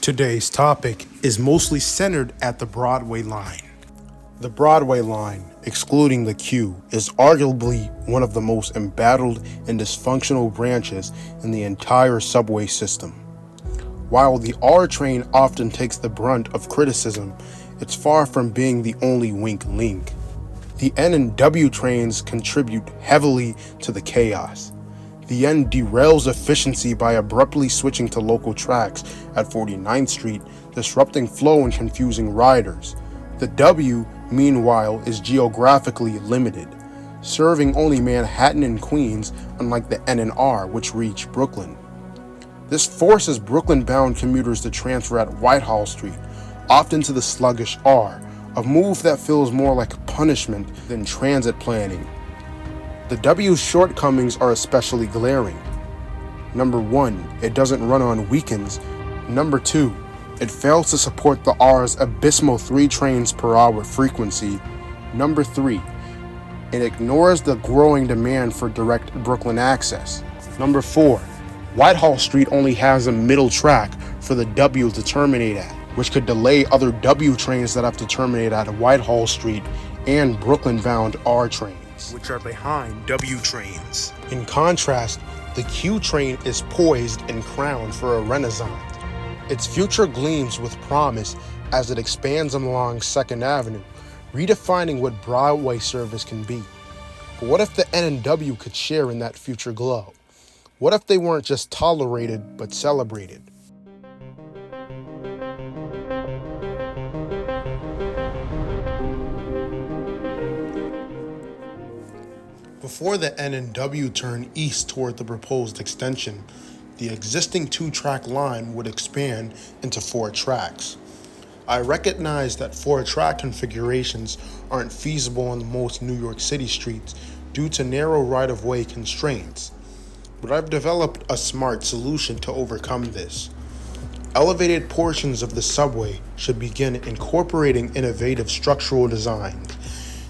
Today's topic is mostly centered at the Broadway line. The Broadway line, excluding the Q, is arguably one of the most embattled and dysfunctional branches in the entire subway system. While the R train often takes the brunt of criticism, it's far from being the only weak link. The N and W trains contribute heavily to the chaos. The N derails efficiency by abruptly switching to local tracks at 49th Street, disrupting flow and confusing riders. The W, meanwhile, is geographically limited, serving only Manhattan and Queens, unlike the N and R, which reach Brooklyn. This forces Brooklyn-bound commuters to transfer at Whitehall Street, often to the sluggish R, a move that feels more like punishment than transit planning. The W's shortcomings are especially glaring. Number 1, it doesn't run on weekends. Number 2, it fails to support the R's abysmal 3 trains per hour frequency. Number 3, it ignores the growing demand for direct Brooklyn access. Number 4, Whitehall Street only has a middle track for the W to terminate at, which could delay other W trains that have to terminate at Whitehall Street and Brooklyn-bound R trains, which are behind W trains. In contrast, the Q train is poised and crowned for a renaissance. Its future gleams with promise as it expands along 2nd Avenue, redefining what Broadway service can be. But what if the N and W could share in that future glow? What if they weren't just tolerated, but celebrated? Before the N and W turn east toward the proposed extension, the existing 2-track line would expand into 4 tracks. I recognize that 4-track configurations aren't feasible on most New York City streets due to narrow right-of-way constraints, but I've developed a smart solution to overcome this. Elevated portions of the subway should begin incorporating innovative structural designs.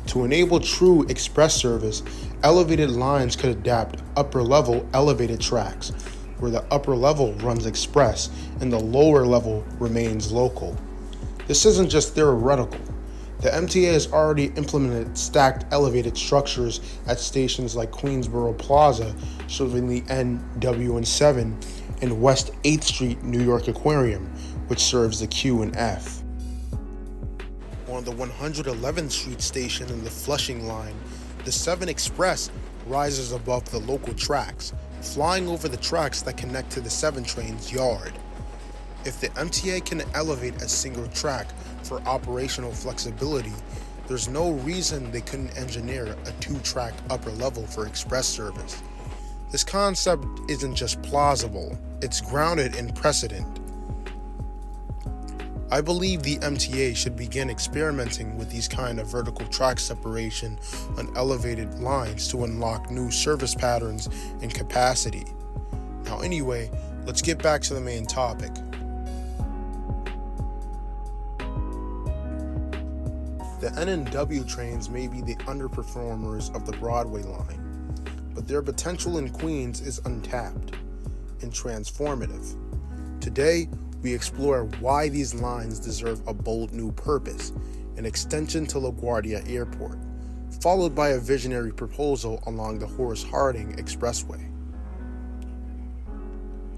To enable true express service, elevated lines could adapt upper-level elevated tracks, where the upper level runs express and the lower level remains local. This isn't just theoretical. The MTA has already implemented stacked elevated structures at stations like Queensboro Plaza, serving the N, W, and 7, and West 8th Street New York Aquarium, which serves the Q and F. On the 111th Street station in the Flushing line, the 7 Express rises above the local tracks, flying over the tracks that connect to the 7 train's yard. If the MTA can elevate a single track for operational flexibility, there's no reason they couldn't engineer a 2-track upper level for express service. This concept isn't just plausible, it's grounded in precedent. I believe the MTA should begin experimenting with these kind of vertical track separation on elevated lines to unlock new service patterns and capacity. Now anyway, let's get back to the main topic. The N and W trains may be the underperformers of the Broadway line, but their potential in Queens is untapped and transformative. Today, we explore why these lines deserve a bold new purpose, an extension to LaGuardia Airport, followed by a visionary proposal along the Horace Harding Expressway.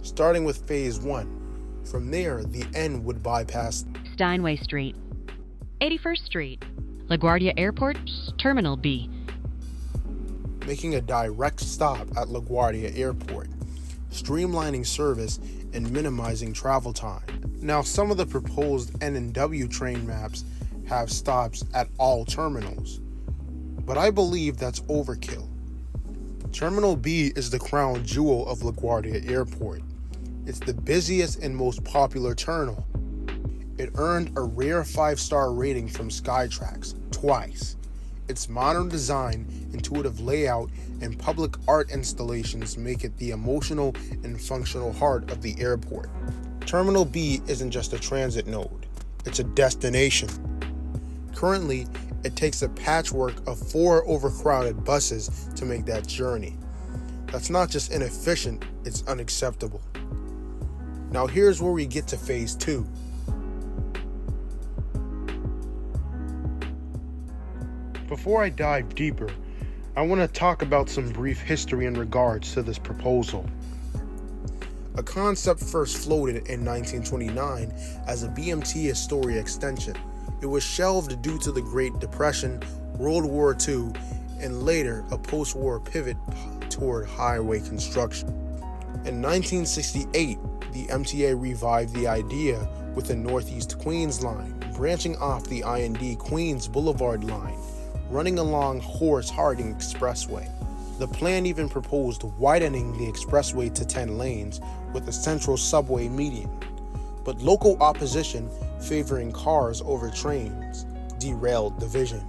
Starting with Phase 1, from there the N would bypass Steinway Street, 81st Street, LaGuardia Airport, Terminal B, making a direct stop at LaGuardia Airport, streamlining service and minimizing travel time. Now, some of the proposed N and W train maps have stops at all terminals, but I believe that's overkill. Terminal B is the crown jewel of LaGuardia Airport. It's the busiest and most popular terminal. It earned a rare 5-star rating from Skytrax twice. Its modern design, intuitive layout, and public art installations make it the emotional and functional heart of the airport. Terminal B isn't just a transit node, it's a destination. Currently, it takes a patchwork of 4 overcrowded buses to make that journey. That's not just inefficient, it's unacceptable. Now here's where we get to phase 2. Before I dive deeper, I want to talk about some brief history in regards to this proposal. A concept first floated in 1929 as a BMT Astoria extension. It was shelved due to the Great Depression, World War II, and later a post-war pivot toward highway construction. In 1968, the MTA revived the idea with the Northeast Queens line, branching off the I&D Queens Boulevard line, running along Horace Harding Expressway. The plan even proposed widening the expressway to 10 lanes with a central subway median, but local opposition favoring cars over trains derailed the vision.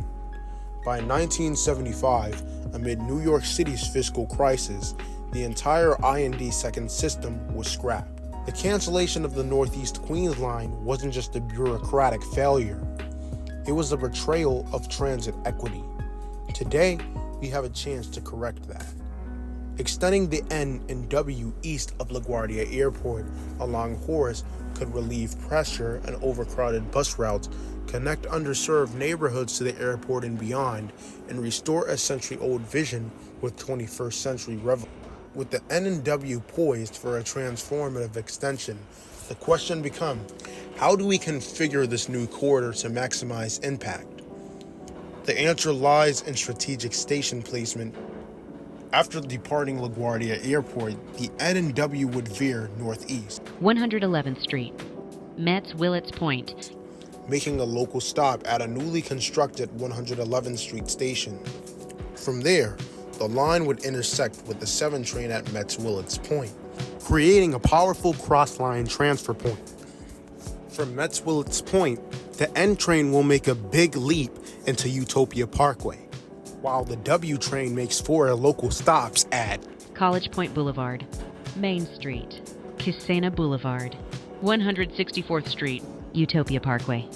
By 1975, amid New York City's fiscal crisis, the entire I&D second system was scrapped. The cancellation of the Northeast Queens line wasn't just a bureaucratic failure, it was a betrayal of transit equity. Today, we have a chance to correct that. Extending the N and W east of LaGuardia Airport along Horace could relieve pressure and overcrowded bus routes, connect underserved neighborhoods to the airport and beyond, and restore a century-old vision with 21st century revel. With the N and W poised for a transformative extension, the question becomes, how do we configure this new corridor to maximize impact? The answer lies in strategic station placement. After departing LaGuardia Airport, the N and W would veer northeast, 111th Street, Metz Willets Point, making a local stop at a newly constructed 111th Street station. From there, the line would intersect with the 7 train at Metz Willets Point, creating a powerful cross-line transfer point. From Metz Willets Point, the N train will make a big leap into Utopia Parkway, while the W train makes 4 local stops at College Point Boulevard, Main Street, Kisena Boulevard, 164th Street, Utopia Parkway.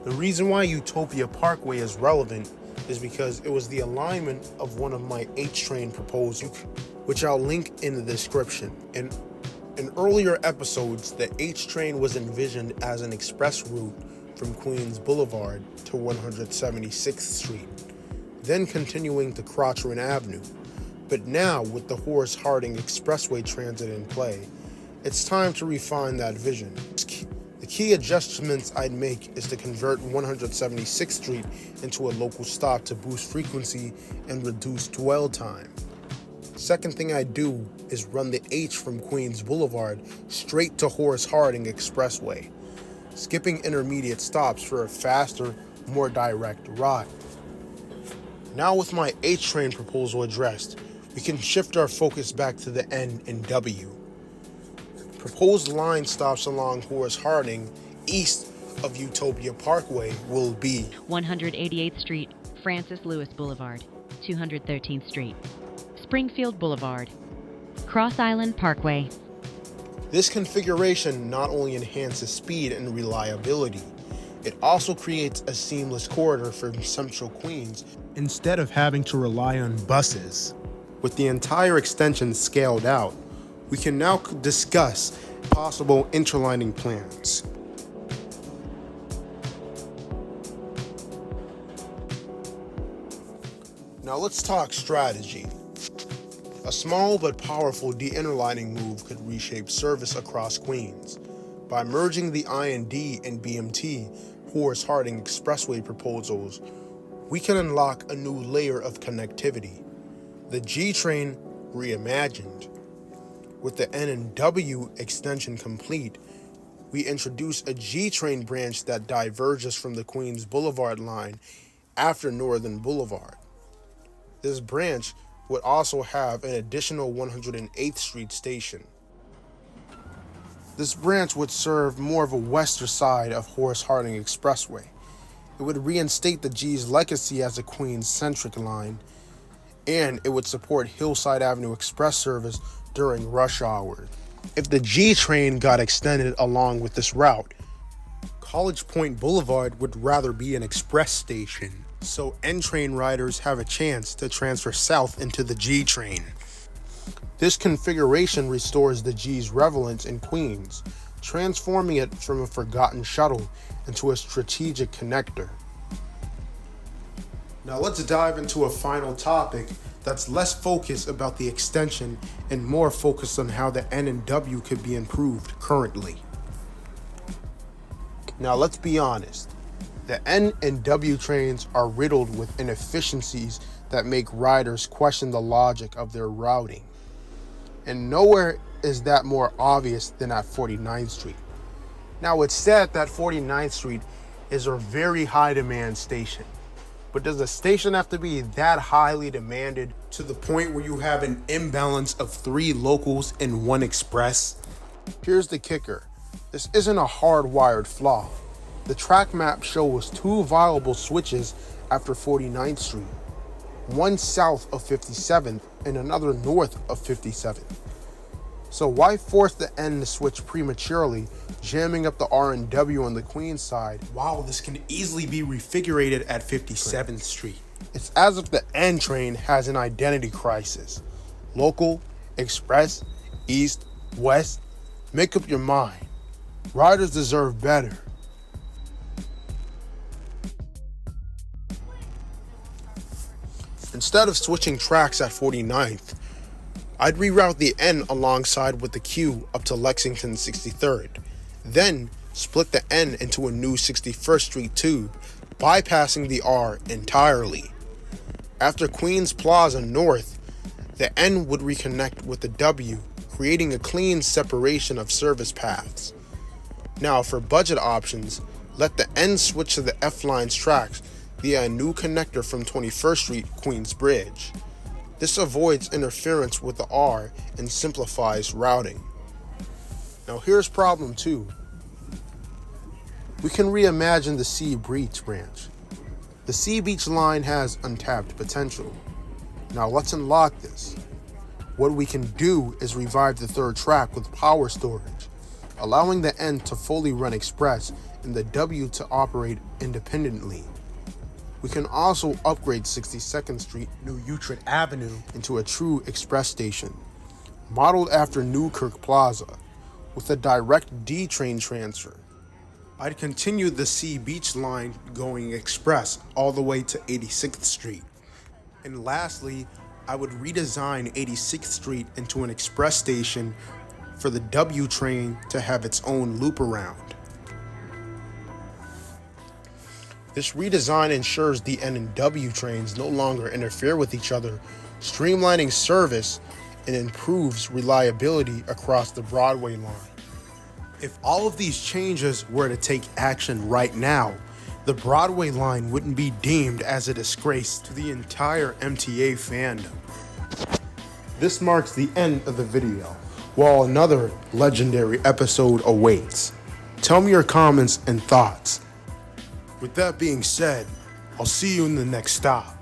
The reason why Utopia Parkway is relevant is because it was the alignment of one of my H-train proposals, which I'll link in the description. In earlier episodes, the H-train was envisioned as an express route from Queens Boulevard to 176th Street, then continuing to Cochrane Avenue. But now, with the Horace Harding Expressway transit in play, it's time to refine that vision. The key adjustments I'd make is to convert 176th Street into a local stop to boost frequency and reduce dwell time. Second thing I do is run the H from Queens Boulevard straight to Horace Harding Expressway, skipping intermediate stops for a faster, more direct ride. Now with my H train proposal addressed, we can shift our focus back to the N and W. Proposed line stops along Horace Harding east of Utopia Parkway will be 188th Street, Francis Lewis Boulevard, 213th Street, Springfield Boulevard, Cross Island Parkway. This configuration not only enhances speed and reliability, it also creates a seamless corridor from Central Queens instead of having to rely on buses. With the entire extension scaled out, we can now discuss possible interlining plans. Now let's talk strategy. A small but powerful de-interlining move could reshape service across Queens. By merging the I&D and BMT Horace Harding Expressway proposals, we can unlock a new layer of connectivity. The G train reimagined. With the N and W extension complete, we introduce a G train branch that diverges from the Queens Boulevard line after Northern Boulevard. This branch would also have an additional 108th Street station. This branch would serve more of a western side of Horace Harding Expressway. It would reinstate the G's legacy as a Queens-centric line, and it would support Hillside Avenue Express service during rush hours. If the G train got extended along with this route, College Point Boulevard would rather be an express station, so N train riders have a chance to transfer south into the G train. This configuration restores the G's relevance in Queens, transforming it from a forgotten shuttle into a strategic connector. Now let's dive into a final topic that's less focused about the extension and more focused on how the N and W could be improved currently. Now let's be honest, the N and W trains are riddled with inefficiencies that make riders question the logic of their routing. And nowhere is that more obvious than at 49th Street. Now it's said that 49th Street is a very high demand station. But does a station have to be that highly demanded to the point where you have an imbalance of 3 locals and 1 express? Here's the kicker. This isn't a hardwired flaw. The track map shows 2 viable switches after 49th Street. One south of 57th and another north of 57th. So why force the N to switch prematurely, jamming up the R and W on the Queens side, while this can easily be refigurated at 57th Street? It's as if the N train has an identity crisis. Local, express, east, west, make up your mind. Riders deserve better. Instead of switching tracks at 49th, I'd reroute the N alongside with the Q up to Lexington 63rd, then split the N into a new 61st Street tube, bypassing the R entirely. After Queens Plaza North, the N would reconnect with the W, creating a clean separation of service paths. Now for budget options, let the N switch to the F-Line's tracks via a new connector from 21st Street Queensbridge. This avoids interference with the R and simplifies routing. Now here's problem 2. We can reimagine the Sea Beach branch. The Sea Beach line has untapped potential. Now let's unlock this. What we can do is revive the 3rd track with power storage, allowing the N to fully run express and the W to operate independently. We can also upgrade 62nd Street, New Utrecht Avenue into a true express station, modeled after Newkirk Plaza, with a direct D train transfer. I'd continue the Sea Beach line going express all the way to 86th Street. And lastly, I would redesign 86th Street into an express station for the W train to have its own loop around. This redesign ensures the N and W trains no longer interfere with each other, streamlining service and improves reliability across the Broadway line. If all of these changes were to take action right now, the Broadway line wouldn't be deemed as a disgrace to the entire MTA fandom. This marks the end of the video, while another legendary episode awaits. Tell me your comments and thoughts. With that being said, I'll see you in the next stop.